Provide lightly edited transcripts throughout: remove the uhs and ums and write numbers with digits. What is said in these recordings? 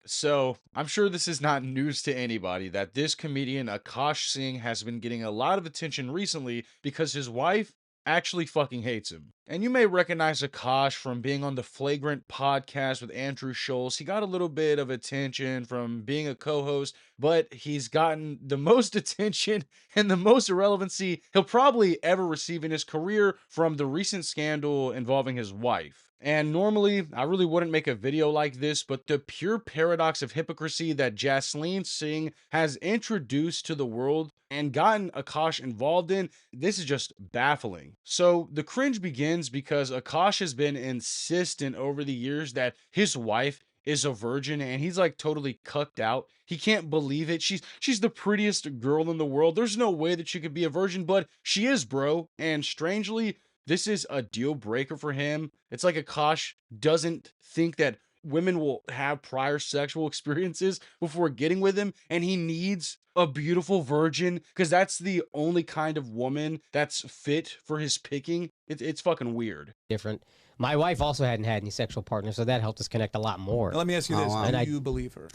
So, I'm sure this is not news to anybody that this comedian Akos Singh has been getting a lot of attention recently because his wife actually fucking hates him. And you may recognize Akash from being on the Flagrant podcast with Andrew Schultz. He got a little bit of attention from being a co-host, but he's gotten the most attention and the most irrelevancy he'll probably ever receive in his career from the recent scandal involving his wife. And normally, I really wouldn't make a video like this, but the pure paradox of hypocrisy that Jasleen Singh has introduced to the world and gotten Akash involved in, this is just baffling. So the cringe begins because Akash has been insistent over the years that his wife is a virgin and he's like totally cucked out. He can't believe it. She's the prettiest girl in the world. There's no way that she could be a virgin, but she is, bro. And strangely, this is a deal breaker for him. It's like Akash doesn't think that women will have prior sexual experiences before getting with him, and he needs a beautiful virgin because that's the only kind of woman that's fit for his picking. It's fucking weird. Different. My wife also hadn't had any sexual partners, so that helped us connect a lot more. Now, let me ask you this. wow. Do you believe her?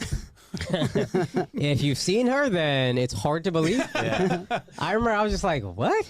If you've seen her, then it's hard to believe. Yeah. I remember I was just like, what?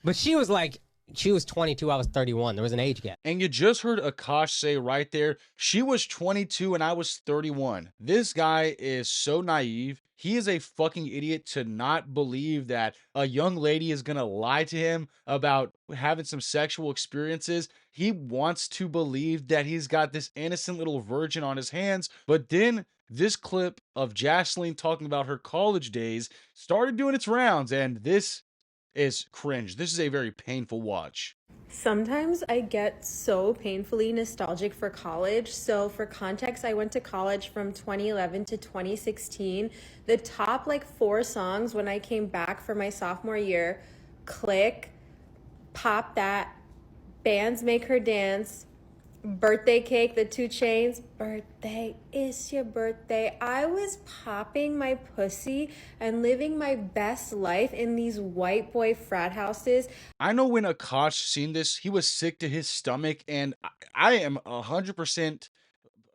But she was like, she was 22, I was 31. There was an age gap. And you just heard Akash say right there, she was 22 and I was 31. This guy is so naive. He is a fucking idiot to not believe that a young lady is gonna lie to him about having some sexual experiences. He wants to believe that he's got this innocent little virgin on his hands, but then this clip of Jasleen talking about her college days started doing its rounds, and this is cringe. This is a very painful watch. Sometimes I get so painfully nostalgic for college. So for context, I went to college from 2011 to 2016. The top like 4 songs when I came back for my sophomore year: Click, Pop That, Bands Make Her Dance, Birthday Cake, the 2 Chainz, Birthday is Your Birthday. I was popping my pussy and living my best life in these white boy frat houses. I know when Akash seen this, he was sick to his stomach, and I am 100%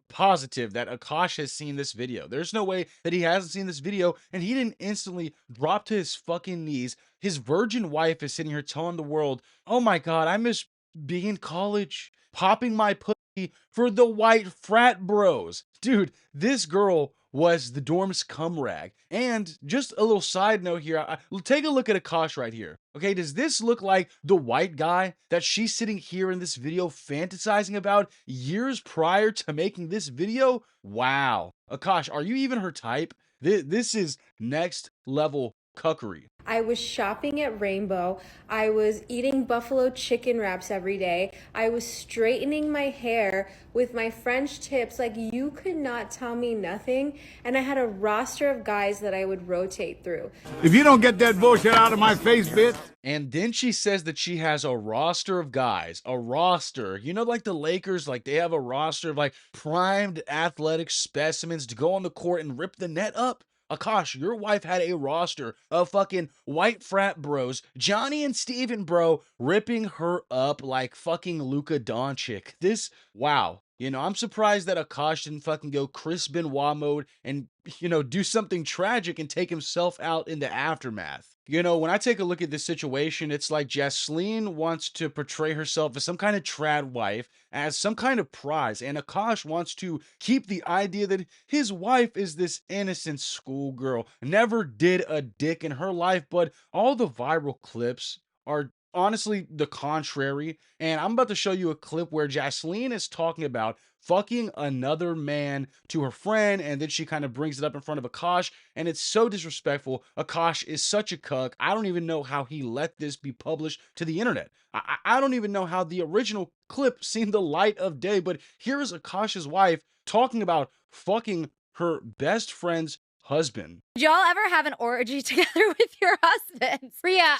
positive that Akash has seen this video. There's no way that he hasn't seen this video and he didn't instantly drop to his fucking knees. His virgin wife is sitting here telling the world, oh my god, I miss being in college, popping my pussy for the white frat bros. Dude, this girl was the dorm's cum rag. And just a little side note here, take a look at Akash right here. Okay, does this look like the white guy that she's sitting here in this video fantasizing about years prior to making this video? Wow. Akash, are you even her type? This is next level cuckery. I was shopping at Rainbow. I was eating buffalo chicken wraps every day. I was straightening my hair with my French tips. Like, you could not tell me nothing. And I had a roster of guys that I would rotate through. If you don't get that bullshit out of my face, bitch. And then she says that she has a roster of guys, a roster. You know, like the Lakers, like they have a roster of like primed athletic specimens to go on the court and rip the net up. Akash, your wife had a roster of fucking white frat bros, Johnny and Steven, bro, ripping her up like fucking Luka Doncic. This, wow. You know, I'm surprised that Akash didn't fucking go Chris Benoit mode and, you know, do something tragic and take himself out in the aftermath. You know, when I take a look at this situation, it's like Jasleen wants to portray herself as some kind of trad wife, as some kind of prize, and Akash wants to keep the idea that his wife is this innocent schoolgirl, never did a dick in her life, but all the viral clips are honestly the contrary. And I'm about to show you a clip where Jasleen is talking about fucking another man to her friend, and then she kind of brings it up in front of Akash, and it's so disrespectful. Akash is such a cuck. I don't even know how he let this be published to the internet. I don't even know how the original clip seen the light of day, but here is Akash's wife talking about fucking her best friend's husband. Did y'all ever have an orgy together with your husbands? Rhea,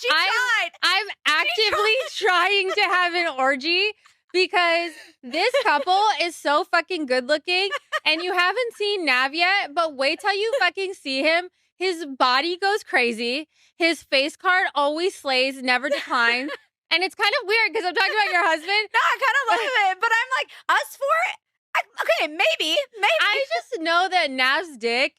I'm actively trying to have an orgy because this couple is so fucking good looking, and you haven't seen Nav yet, but wait till you fucking see him. His body goes crazy. His face card always slays, never declines. And it's kind of weird because I'm talking about your husband. No, I kind of love it, but I'm like, us four, Okay, maybe. I just know that Nav's dick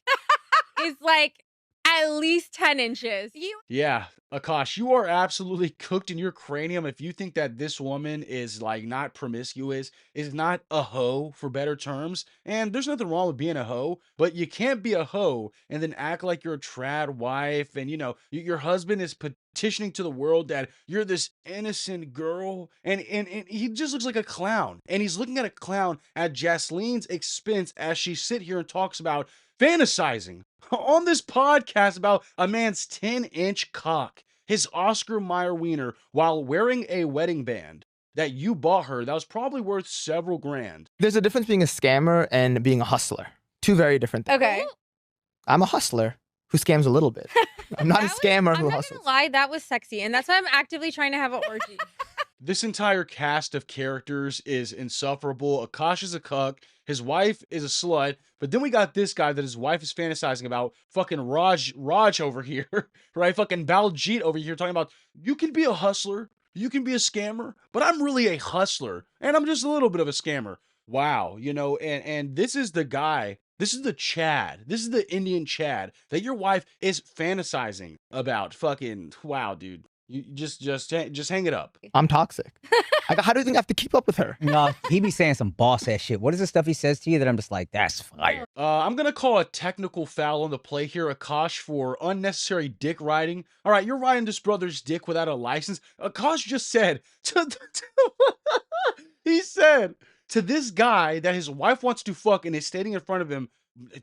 is like at least 10 inches. Yeah, Akash, you are absolutely cooked in your cranium if you think that this woman is like not promiscuous, is not a hoe for better terms. And there's nothing wrong with being a hoe, but you can't be a hoe and then act like you're a trad wife and your husband is petitioning to the world that you're this innocent girl and he just looks like a clown. And he's looking at a clown at Jasleen's expense as she sit here and talks about fantasizing on this podcast about a man's 10-inch cock, his Oscar Mayer wiener, while wearing a wedding band that you bought her that was probably worth several grand. There's a difference being a scammer and being a hustler. Two very different things. Okay. I'm a hustler who scams a little bit. I'm not a scammer who I'm not hustles. gonna lie, that was sexy. And that's why I'm actively trying to have an orgy. This entire cast of characters is insufferable. Akash is a cuck. His wife is a slut. But then we got this guy that his wife is fantasizing about. Fucking Raj over here. Right? Fucking Baljit over here talking about, you can be a hustler. You can be a scammer. But I'm really a hustler. And I'm just a little bit of a scammer. Wow. And this is the guy. This is the Chad. This is the Indian Chad that your wife is fantasizing about. Fucking wow, dude. You just hang it up. I'm toxic. How do you think I have to keep up with her? No, he be saying some boss ass shit. What is the stuff he says to you that I'm just like, that's fire? I'm gonna call a technical foul on the play here, Akash, for unnecessary dick riding. All right, you're riding this brother's dick without a license. Akash just said he said to this guy that his wife wants to fuck and is standing in front of him,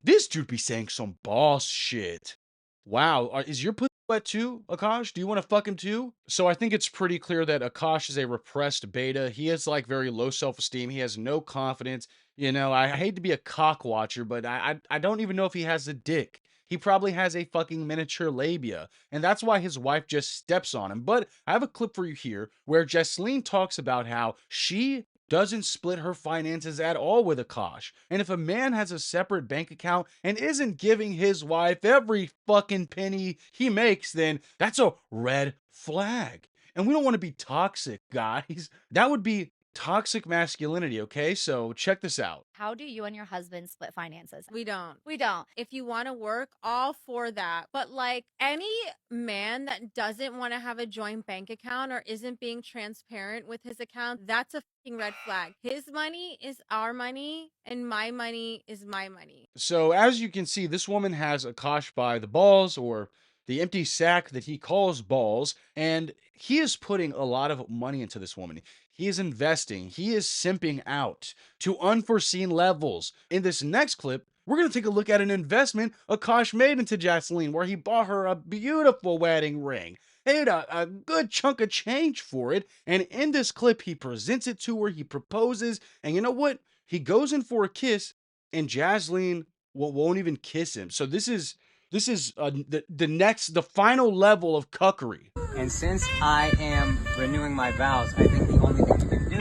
this dude be saying some boss shit. Wow, is your pussy wet too, Akash? Do you want to fuck him too? So I think it's pretty clear that Akash is a repressed beta. He has like very low self-esteem. He has no confidence. I hate to be a cock watcher, but I don't even know if he has a dick. He probably has a fucking miniature labia, and that's why his wife just steps on him. But I have a clip for you here where Jasleen talks about how she doesn't split her finances at all with Akash. And if a man has a separate bank account and isn't giving his wife every fucking penny he makes, then that's a red flag. And we don't want to be toxic, guys. That would be toxic masculinity, okay? So check this out. How do you and your husband split finances? We don't. We don't. If you want to work, all for that. But like any man that doesn't want to have a joint bank account or isn't being transparent with his account, that's a fucking red flag. His money is our money and my money is my money. So as you can see, this woman has Akash by the balls, or the empty sack that he calls balls, and he is putting a lot of money into this woman. He is investing. He is simping out to unforeseen levels. In this next clip, we're going to take a look at an investment Akash made into Jasleen, where he bought her a beautiful wedding ring. Paid a good chunk of change for it. And in this clip, he presents it to her. He proposes. And you know what? He goes in for a kiss, and Jasleen won't even kiss him. So this is the final level of cuckery. And since I am renewing my vows, I think the only thing you can do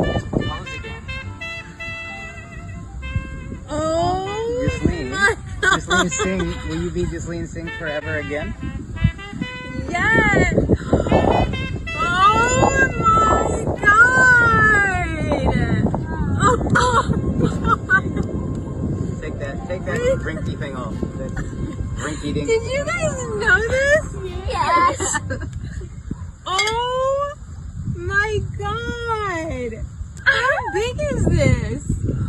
is propose again. Oh, Jasleen Singh, will you be Jasleen Singh forever again? yes. Oh my God. Oh. Take that drinky thing off. That's drinky dink. Did you guys know this? Yes. Oh my God. How big is this?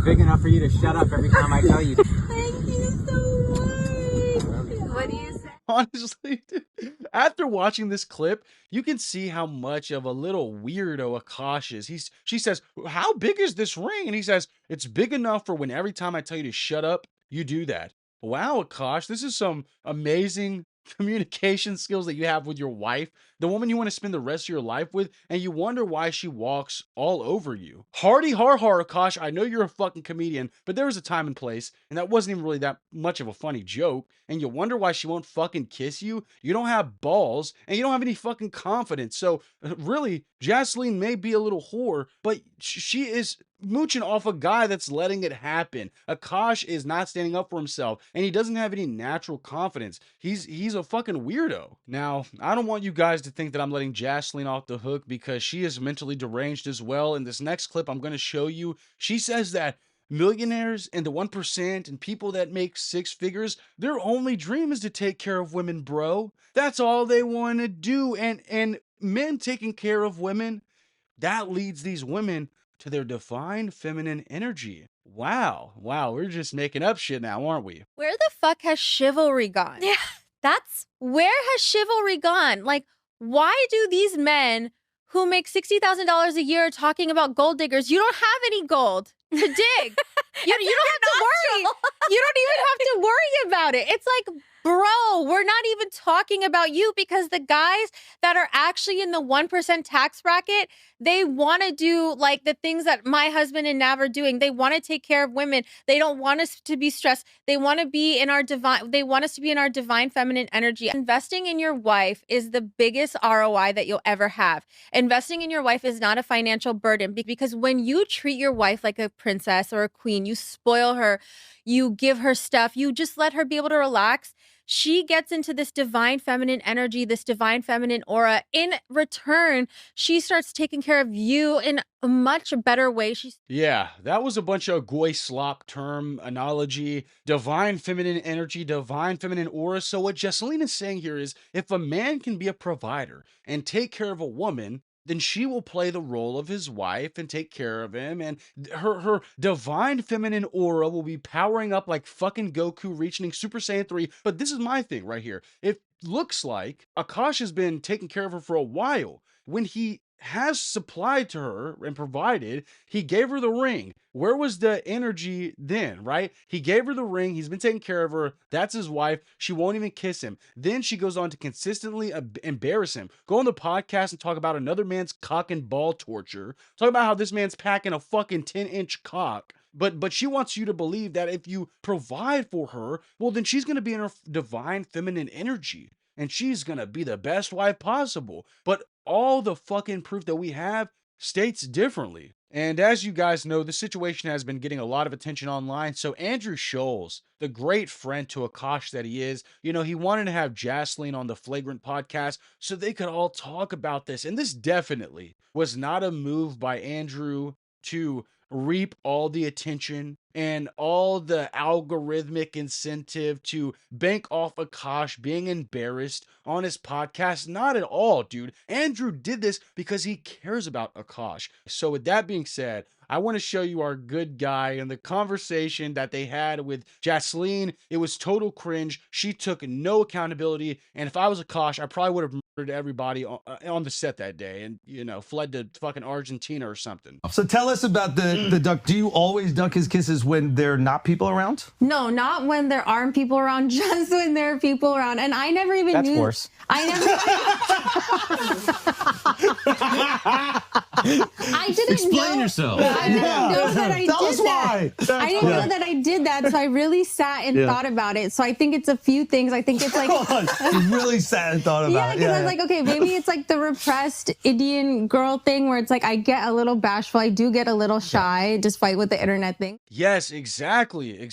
Big enough for you to shut up every time I tell you. Thank you so much. What do you say? Honestly, dude, after watching this clip, you can see how much of a little weirdo Akash is. She says, how big is this ring? And he says, it's big enough for when every time I tell you to shut up, you do that. Wow, Akash, this is some amazing communication skills that you have with your wife, the woman you want to spend the rest of your life with, and you wonder why she walks all over you. Hardy har har, Akash, I know you're a fucking comedian, but there was a time and place, and that wasn't even really that much of a funny joke, and you wonder why she won't fucking kiss you? You don't have balls, and you don't have any fucking confidence. So really, Jasleen may be a little whore, but she is mooching off a guy that's letting it happen. Akash is not standing up for himself, and he doesn't have any natural confidence. He's a fucking weirdo. Now, I don't want you guys to think that I'm letting Jasleen off the hook, because she is mentally deranged as well. In this next clip I'm going to show you, she says that millionaires and the 1% and people that make six figures, their only dream is to take care of women, bro. That's all they want to do. And men taking care of women, that leads these women to their divine feminine energy. Wow. We're just making up shit now, aren't we? Where the fuck has chivalry gone? Yeah, that's Where has chivalry gone? Like, why do these men who make $60,000 a year talking about gold diggers? You don't have any gold to dig. You don't have to worry. You don't even have to worry about it. It's like, bro, we're not even talking about you, because the guys that are actually in the 1% tax bracket, they want to do like the things that my husband and Nav are doing. They want to take care of women. They don't want us to be stressed. They want to be in our they want us to be in our divine feminine energy. Investing in your wife is the biggest ROI that you'll ever have. Investing in your wife is not a financial burden, because when you treat your wife like a princess or a queen, you spoil her, you give her stuff, you just let her be able to relax, she gets into this divine feminine energy, this divine feminine aura. In return, she starts taking care of you in a much better way. Yeah, that was a bunch of goy slop term analogy, divine feminine energy, divine feminine aura. So what Jasleen is saying here is, if a man can be a provider and take care of a woman, then she will play the role of his wife and take care of him, and her divine feminine aura will be powering up like fucking Goku reaching Super Saiyan 3. But this is my thing right here. It looks like Akos has been taking care of her for a while. When he has supplied to her and provided, he gave her the ring. Where was the energy then, right? He gave her the ring. He's been taking care of her. That's his wife. She won't even kiss him. Then she goes on to consistently embarrass him. Go on the podcast and talk about another man's cock and ball torture. Talk about how this man's packing a fucking 10-inch cock. But she wants you to believe that if you provide for her, well, then she's going to be in her divine feminine energy. And she's going to be the best wife possible. But all the fucking proof that we have states differently. And as you guys know, the situation has been getting a lot of attention online. So Andrew Scholes, the great friend to Akos that he is, he wanted to have Jasleen on the Flagrant podcast so they could all talk about this. And this definitely was not a move by Andrew to reap all the attention and all the algorithmic incentive to bank off Akos being embarrassed on his podcast. Not at all, dude. Andrew did this because he cares about Akos. So with that being said, I want to show you our good guy and the conversation that they had with Jasleen. It was total cringe. She took no accountability. And if I was Akos, I probably would have murdered everybody on the set that day and, fled to fucking Argentina or something. So tell us about the duck. Do you always duck his kisses when there are not people around? No, not when there aren't people around, just when there are people around. And I never even That's knew. worse. I didn't Explain know. yourself. I didn't know that I Tell did us that. why. I didn't know that I did that, so I really sat and thought about it. So I think it's a few things. I think it's like You really sat and thought yeah, about it. because I was like, okay, maybe it's like the repressed Indian girl thing where it's like I get a little bashful, I do get a little shy, despite with the internet thing. Yes, exactly.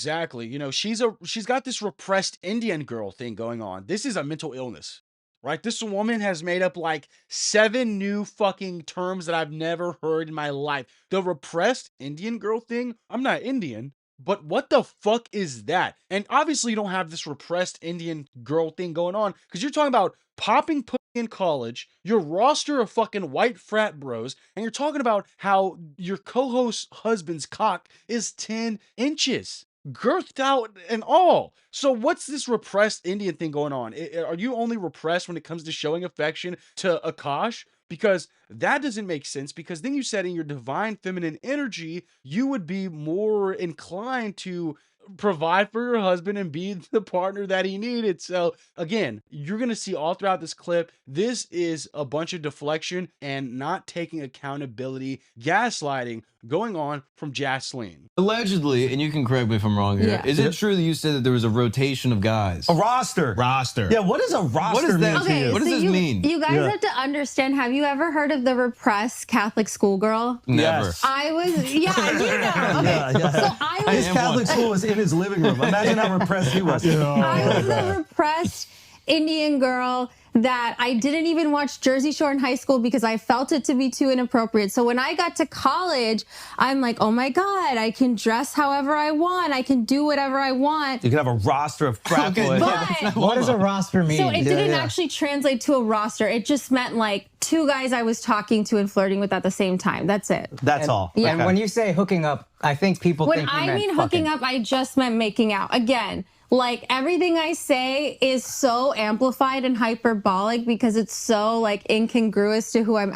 She's got this repressed Indian girl thing going on. This is a mental illness, right? This woman has made up like 7 new fucking terms that I've never heard in my life. The repressed Indian girl thing. I'm not Indian, but what the fuck is that? And obviously you don't have this repressed Indian girl thing going on because you're talking about popping pussy in college, your roster of fucking white frat bros, and you're talking about how your co-host's husband's cock is 10 inches. Girthed out and all. So what's this repressed Indian thing going on? Are you only repressed when it comes to showing affection to Akos? Because that doesn't make sense, because then you said in your divine feminine energy, you would be more inclined to provide for your husband and be the partner that he needed. So again, you're going to see all throughout this clip, this is a bunch of deflection and not taking accountability, gaslighting going on from Jasleen. Allegedly, and you can correct me if I'm wrong here, Yeah. is it true that you said that there was a rotation of guys? A roster. Roster. Yeah, what is a roster? What is that? mean to you? What does this mean? You guys have to understand, have you ever heard of the repressed Catholic schoolgirl? Never. Yes. I was, yeah, you know. Okay. Yeah. So I was His Catholic school was in his living room. Imagine how repressed he was. I was the repressed Indian girl that I didn't even watch Jersey Shore in high school because I felt it to be too inappropriate. So when I got to college, I'm like, oh my God, I can dress however I want. I can do whatever I want. You can have a roster of frat boys. But What does a roster mean? so it didn't actually translate to a roster. It just meant like 2 guys I was talking to and flirting with at the same time. That's it. That's all. Yeah. And when you say hooking up, I think people When think you I meant mean fucking. hooking up, I just meant making out. Again, like everything I say is so amplified and hyperbolic because it's so like incongruous to who I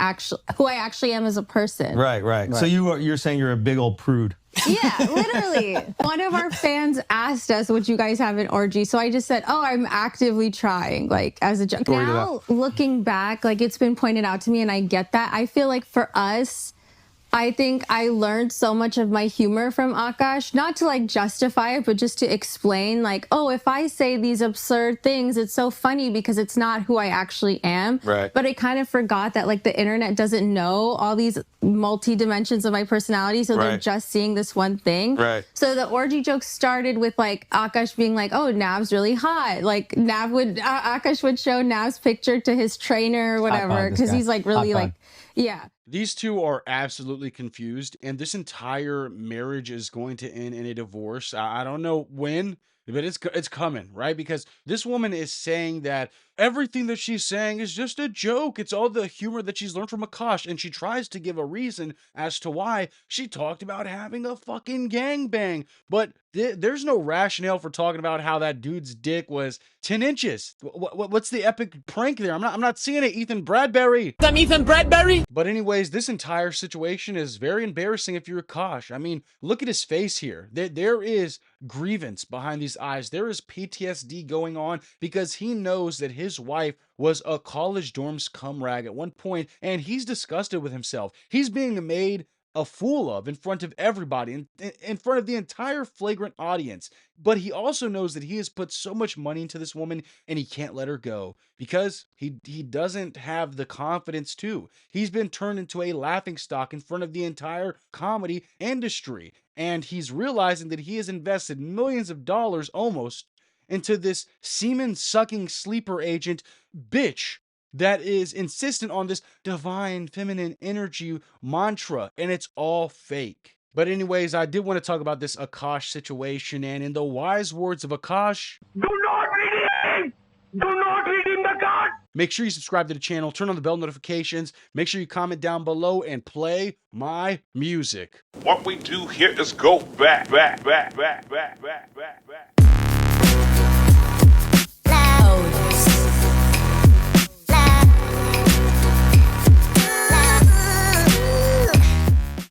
actually am as a person. Right. So you're saying you're a big old prude. Yeah, literally. One of our fans asked us, would you guys have an orgy? So I just said, oh, I'm actively trying, like as a joke. Now, looking back, like it's been pointed out to me and I get that. I feel like for us, I think I learned so much of my humor from Akash, not to like justify it, but just to explain like, oh, if I say these absurd things, it's so funny because it's not who I actually am. Right. But I kind of forgot that like the internet doesn't know all these multi-dimensions of my personality. So they're just seeing this one thing. Right. So the orgy joke started with like Akash being like, oh, Nav's really hot. Like Akash would show Nav's picture to his trainer or whatever. Because he's like really like, yeah. These two are absolutely confused, and this entire marriage is going to end in a divorce. I don't know when, but it's coming, right? Because this woman is saying that everything that she's saying is just a joke. It's all the humor that she's learned from Akash, and she tries to give a reason as to why she talked about having a fucking gangbang. But there's no rationale for talking about how that dude's dick was 10 inches. What's the epic prank there? I'm not seeing it, Ethan Bradbury. I'm Ethan Bradbury. But anyways, this entire situation is very embarrassing if you're Akash. I mean, look at his face here. There is grievance behind these eyes. There is PTSD going on because he knows that his wife was a college dorm's cum rag at one point, and he's disgusted with himself. He's being made a fool of in front of everybody, in front of the entire flagrant audience. But he also knows that he has put so much money into this woman and he can't let her go because he doesn't have the confidence to. He's been turned into a laughingstock in front of the entire comedy industry. And he's realizing that he has invested millions of dollars almost into this semen-sucking sleeper agent bitch that is insistent on this divine feminine energy mantra, and it's all fake. But anyways, I did want to talk about this Akash situation, and in the wise words of Akash, Do not redeem! Do not redeem the card! make sure you subscribe to the channel, turn on the bell notifications, make sure you comment down below, and play my music. What we do here is go back. Oh.